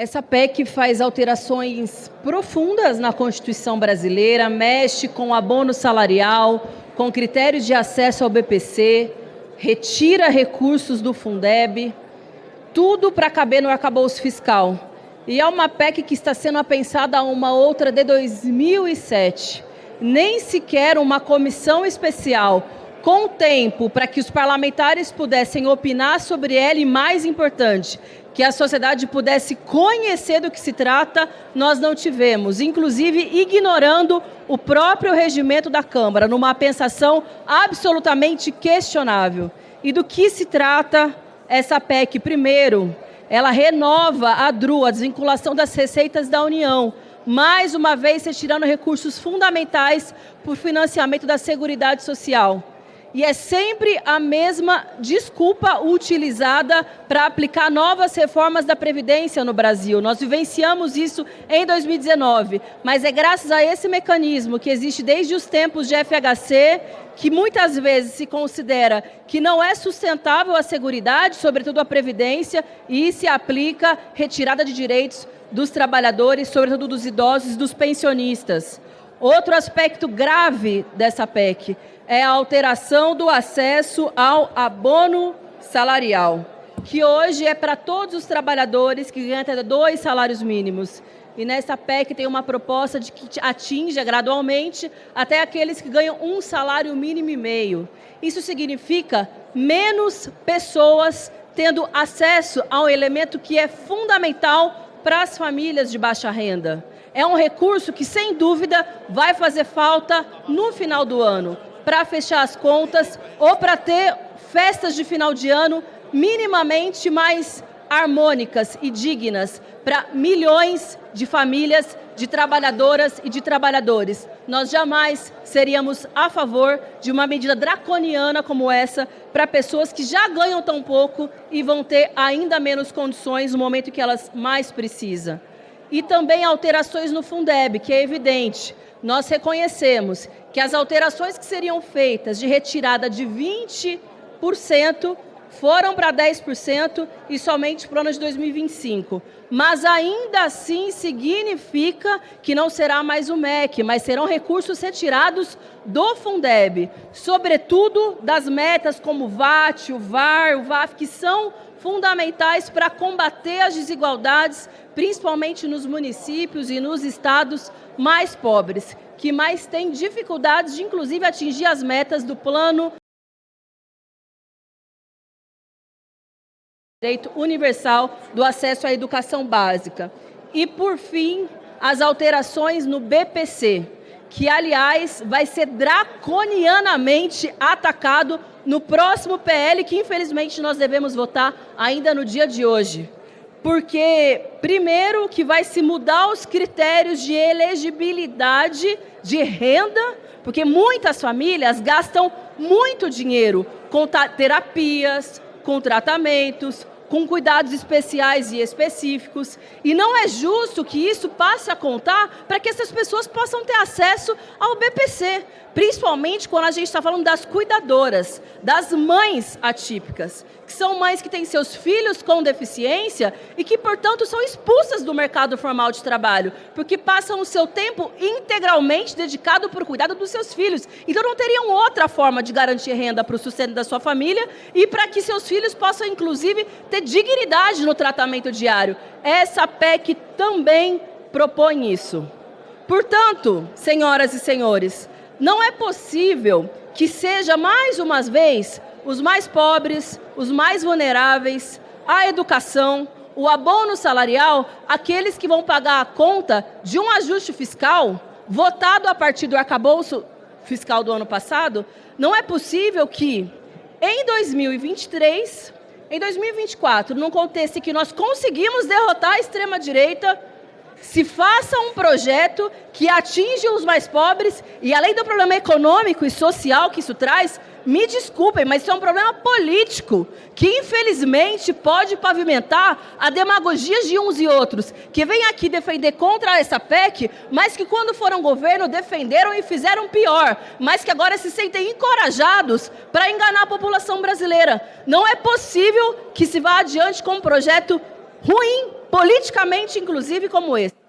Essa PEC faz alterações profundas na Constituição brasileira, mexe com abono salarial, com critérios de acesso ao BPC, retira recursos do Fundeb, tudo para caber no arcabouço fiscal. E é uma PEC que está sendo pensada a uma outra de 2007. Nem sequer uma comissão especial com tempo para que os parlamentares pudessem opinar sobre ela e, mais importante, que a sociedade pudesse conhecer do que se trata, nós não tivemos, inclusive ignorando o próprio regimento da Câmara, numa pensação absolutamente questionável. E do que se trata essa PEC? Primeiro, ela renova a DRU, a desvinculação das receitas da União, mais uma vez retirando recursos fundamentais para o financiamento da Seguridade Social. E é sempre a mesma desculpa utilizada para aplicar novas reformas da Previdência no Brasil. Nós vivenciamos isso em 2019, mas é graças a esse mecanismo que existe desde os tempos de FHC, que muitas vezes se considera que não é sustentável a Seguridade, sobretudo a Previdência, e se aplica retirada de direitos dos trabalhadores, sobretudo dos idosos e dos pensionistas. Outro aspecto grave dessa PEC é a alteração do acesso ao abono salarial, que hoje é para todos os trabalhadores que ganham até 2 salários mínimos. E nessa PEC tem uma proposta de que atinja gradualmente até aqueles que ganham 1 salário mínimo e meio. Isso significa menos pessoas tendo acesso a um elemento que é fundamental para as famílias de baixa renda. É um recurso que, sem dúvida, vai fazer falta no final do ano, para fechar as contas ou para ter festas de final de ano minimamente mais harmônicas e dignas para milhões de famílias, de trabalhadoras e de trabalhadores. Nós jamais seríamos a favor de uma medida draconiana como essa para pessoas que já ganham tão pouco e vão ter ainda menos condições no momento que elas mais precisam. E também alterações no Fundeb, que é evidente. Nós reconhecemos que as alterações que seriam feitas de retirada de 20% foram para 10% e somente para o ano de 2025. Mas ainda assim significa que não será mais o MEC, mas serão recursos retirados do Fundeb, sobretudo das metas como o VAT, o VAR, o VAF, que são fundamentais para combater as desigualdades, principalmente nos municípios e nos estados mais pobres, que mais têm dificuldades de, inclusive, atingir as metas do Plano Direito Universal do Acesso à Educação Básica. E, por fim, as alterações no BPC, que, aliás, vai ser draconianamente atacado no próximo PL, que, infelizmente, nós devemos votar ainda no dia de hoje. Porque, primeiro, que vai se mudar os critérios de elegibilidade de renda, porque muitas famílias gastam muito dinheiro com terapias, com tratamentos, com cuidados especiais e específicos, e não é justo que isso passe a contar para que essas pessoas possam ter acesso ao BPC, principalmente quando a gente está falando das cuidadoras, das mães atípicas, que são mães que têm seus filhos com deficiência e que, portanto, são expulsas do mercado formal de trabalho, porque passam o seu tempo integralmente dedicado para o cuidado dos seus filhos. Então, não teriam outra forma de garantir renda para o sustento da sua família e para que seus filhos possam, inclusive, ter dignidade no tratamento diário. Essa PEC também propõe isso. Portanto, senhoras e senhores, não é possível que seja, mais uma vez, os mais pobres, os mais vulneráveis, a educação, o abono salarial, aqueles que vão pagar a conta de um ajuste fiscal votado a partir do arcabouço fiscal do ano passado. Não é possível que, em 2023, em 2024, num contexto em que nós conseguimos derrotar a extrema-direita, se faça um projeto que atinge os mais pobres e, além do problema econômico e social que isso traz, me desculpem, mas isso é um problema político que, infelizmente, pode pavimentar a demagogia de uns e outros, que vêm aqui defender contra essa PEC, mas que, quando foram governo, defenderam e fizeram pior, mas que agora se sentem encorajados para enganar a população brasileira. Não é possível que se vá adiante com um projeto ruim politicamente inclusive como esse.